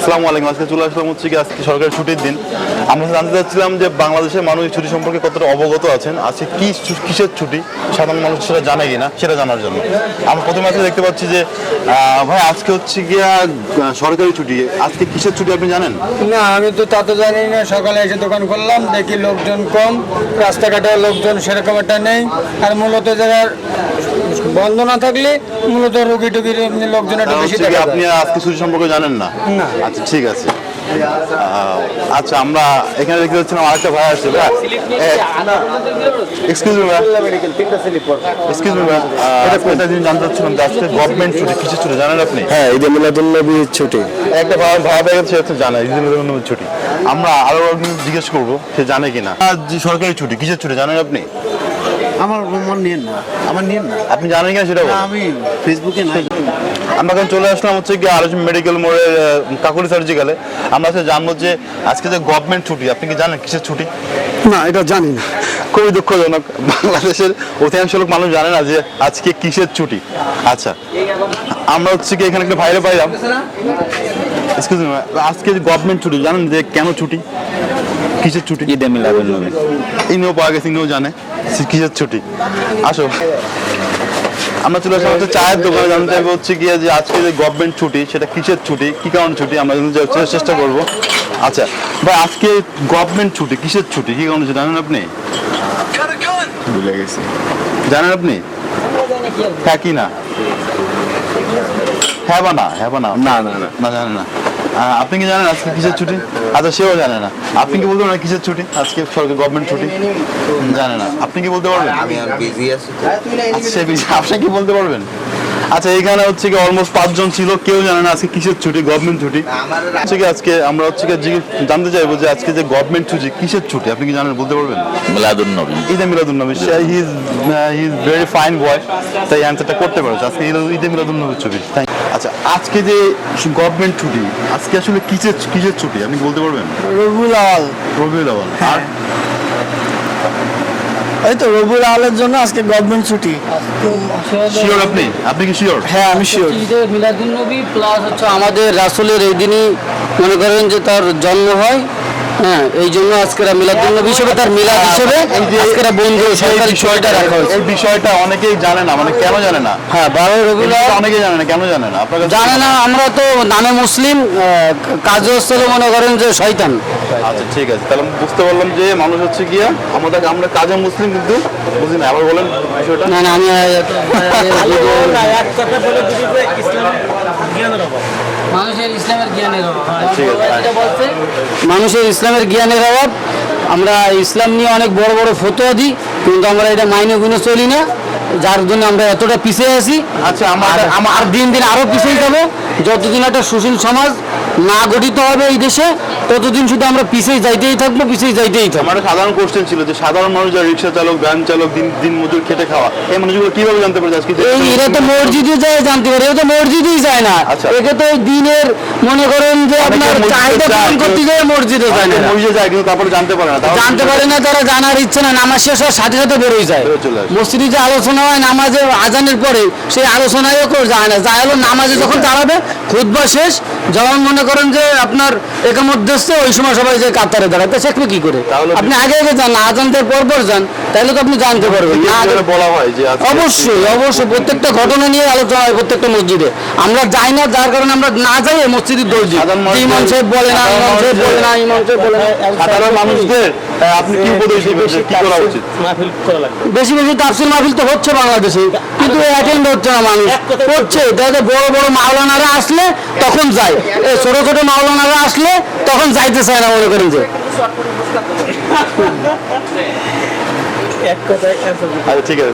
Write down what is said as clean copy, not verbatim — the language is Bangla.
আসসালামু আলাইকুম। আজকে চলে আসলাম হচ্ছে কি আজকে সরকারি ছুটির দিন। আমরা জানতে চাচ্ছিলাম যে বাংলাদেশের মানুষ ছুটি সম্পর্কে কতটা অবগত আছেন, আজকে কিসের ছুটি সাধারণ মানুষ সেটা জানে কিনা সেটা জানার জন্য আমরা প্রথমে আজকে দেখতে পাচ্ছি যে ভাই আজকে হচ্ছে গিয়া সরকারি ছুটি, আজকে কিসের ছুটি আপনি জানেন? না, আমি তো তা তো জানি না। সকালে এসে দোকান করলাম, দেখি লোকজন কম, রাস্তাঘাটে লোকজন সেরকম একটা নেই। আর মূলত জায়গার বন্ধ না থাকলে মূলত রোগী টুগির লোকজন একটু বেশি দেখা যায়। আপনি আজকে ছুটি সম্পর্কে জানেন না? না। আচ্ছা ঠিক আছে। আচ্ছা আমরা এখানে দেখতে পাচ্ছিলাম আরেকটা ভাই আসছে। এক্সকিউজ মি ভাই, এক্সকিউজ মি ভাই, একটা জিনিস জানতে চাচ্ছিলাম যে আজকে গভর্নমেন্ট ছুটি, কিসের ছুটি জানেন আপনি? হ্যাঁ, ঈদে মিলাদুন্নবীর ছুটি। একটা ভাই পেয়ে গেছে, সে জানে ঈদুল ফিতরের ছুটি। আমরা আরো জিজ্ঞেস করবো সে জানে কিনা। যে সরকারি ছুটি কিসের ছুটি জানেন আপনি? আমার নিয়েন না, আপনি জানেন কিনা সেটা বলুন। আমি ফেসবুকে নাই। আমরা এখন চলে আসলাম হচ্ছে কি আলোচনা মেডিকেল মোড়ের কাকুলি সার্জিক্যালে। আমরা আজকে জানবো যে আজকে যে গভর্নমেন্ট ছুটি, আপনি কি জানেন কিসের ছুটি? না, এটা জানি না। খুবই দুঃখজনক, বাংলাদেশের অধিকাংশ লোক মানুষ জানে না যে আজকে কিসের ছুটি। আচ্ছা আমরা হচ্ছে কি এখানে একটা ভাইরে পাইলাম। এক্সকিউজ মি, আজকে যে গভর্নমেন্ট ছুটি জানেন যে কেন ছুটি, কিসের ছুটি? ঈদে মিলাদুন্নবী। ইনিও পাওয়া গেছে, ইনিও জানে কিসের ছুটি। আসো আমরা চলে আসলাম হচ্ছে চায়ের দোকানে, জানতে চাইবো হচ্ছে গিয়ে যে আজকে যে গভর্নমেন্ট ছুটি সেটা কিসের ছুটি, কি কারণে ছুটি আমরা জানতে চেষ্টা করবো। আচ্ছা ভাই আজকে গভর্নমেন্ট ছুটি কিসের ছুটি, কি কারণে ছুটি জানেন আপনি? ভুলে গেছি। জানেন আপনি? হ্যাঁ কি না? হ্যাঁ বা না? হ্যাঁ বা না? না না না না জানেন না। আপনি কি জানেন আজকে কিসের ছুটি? আচ্ছা সেও জানে না। আপনি কি বলতে পারবেন কিসের ছুটি আজকে? সরকারি গভর্নমেন্ট ছুটি জানে না। আপনি কি বলতে পারবেন? আমি বিজি আছি। আচ্ছা আপনি কি বলতে পারবেন? আচ্ছা এখানে হচ্ছে কি অলমোস্ট 5 জন ছিল, কেউ জানে না আজকে কিসের ছুটি, গভর্নমেন্ট ছুটি। হচ্ছে কি আজকে আমরা হচ্ছে কি জানতে চাইবো যে আজকে যে গভর্নমেন্ট ছুটি কিসের ছুটি, আপনি কি জানেন বলতে পারবেন? মিলাদুন্নবী। ঈদে Miladunnabi. He is very fine boy, তাই অ্যান্সারটা করতে পারছে। আজকে ঈদে মিলাদুন্নবীর ছুটি। আচ্ছা আজকে যে গভর্নমেন্ট ছুটি আজকে আসলে কিসের ছুটি আপনি কি বলতে পারবেন? রবিউল আওয়াল। রবিউল আওয়াল। আর এই তো রবিউল আওয়ালের জন্য আজকে গভর্নমেন্ট ছুটি। শিওর আপনি কি শিওর? হ্যাঁ আমি শিওর। ঈদে মিলাদুন্নবী প্লাস হচ্ছে আমাদের রাসূলের এই দিনই মনে করেন যে তার জন্ম হয়। হ্যাঁ, এই জন্য আজকের মিলাদুন্নবী হিসেবে তার মিলাদ হিসেবে আজকের বন্ধু সরকারি ছুটিটা রাখা হয়েছে। এই বিষয়টা অনেকেই জানে না, মানে কেন জানে না? হ্যাঁ, 12 রবিউল আওয়াল অনেকেই জানে না, কেন জানে না? আপনার জানে না। আমরা তো নামে মুসলিম, কাজে হচ্ছে মনে করেন যে শয়তান। আচ্ছা ঠিক আছে, তাহলে বুঝতে পারলাম যে মানুষ হচ্ছে গিয়া আমরা কাজে মুসলিম কিন্তু বুঝি না। আবার বলেন বিষয়টা। না না, আমি মানুষের ইসলামের জ্ঞানের অভাব। ঠিক আছে। মানুষের ইসলামের জ্ঞানের অভাব। আমরা ইসলাম নিয়ে অনেক বড় বড় ফতোয়া দিই, কিন্তু আমরা এটা মাইনে গুনে চলি না, যার জন্য আমরা এতটা পিছিয়ে আছি। আচ্ছা আমার দিন দিন আরো পিছিয়ে যাবো। যতদিন একটা সুশীল সমাজ না গঠিত হবে এই দেশে, ততদিন শুধু আমরা পিছিয়ে যাইতেই থাকবো, পিছিয়ে যাইতেই থাকবো। আমার সাধারণ কোশ্চেন ছিল যে সাধারণ মানুষ যারা রিক্সা চালক, ভ্যান চালক, দিন মজুর খেটে খাওয়া, এই মানুষগুলো কিভাবে জানতে পারছে আজকে? এরা তো মসজিদে যায় জানতে পারে, এরা তো মসজিদেই যায় না। আচ্ছা। একে তো দিনের মনে করেন যে আপনার চাহিদা পূরণ করতে যায়, মসজিদে যায় না। মসজিদে যায় কিন্তু তারপরে জানতে পারে না। জানতে পারে না, তারা জানার ইচ্ছে না, নামাজ শেষ হওয়ার সাথে সাথে বেরোয় যায়। চলে আসে। মসজিদে যে আলোচনা হয় নামাজে আজানের পরে, সেই আলোচনায়ও কেউ যায় না। যায় হলো নামাজে যখন দাঁড়াবে, খুতবা শেষ, যখন মনে করেন যে আপনার একামত দিচ্ছে, ওই সময় সবাই যে কাতারে দাঁড়াতে শিখবে কি করে? আপনি আগে যান না, আজান থেকে পর যান, তাহলে তো আপনি জানতে পারবেন না। বলা হয় যে অবশ্যই প্রত্যেকটা ঘটনা নিয়ে আলোচনা হয় প্রত্যেকটা মসজিদে। আমরা যাই না, যার কারণে আমরা না যাই মসজিদের দোষ দিই। ইমাম সাহেব বলে না, ইমাম সাহেব বলে না, ইমাম সাহেব বলে না। সাধারণ মানুষদের আপনি কি উপদেশ দিবেন যে কি করা উচিত? বেশি বেশি তাফসীর মাহফিল তো হচ্ছে বাংলাদেশে, কিন্তু অ্যাটেন্ড হচ্ছে না মানুষ। হচ্ছে তাদের বড় বড় মাওলানারা আসলে তখন যায়, এই ছোট ছোট মাওলানারা আসলে তখন যাইতে চায় না, মনে করেন যে। আচ্ছা ঠিক আছে।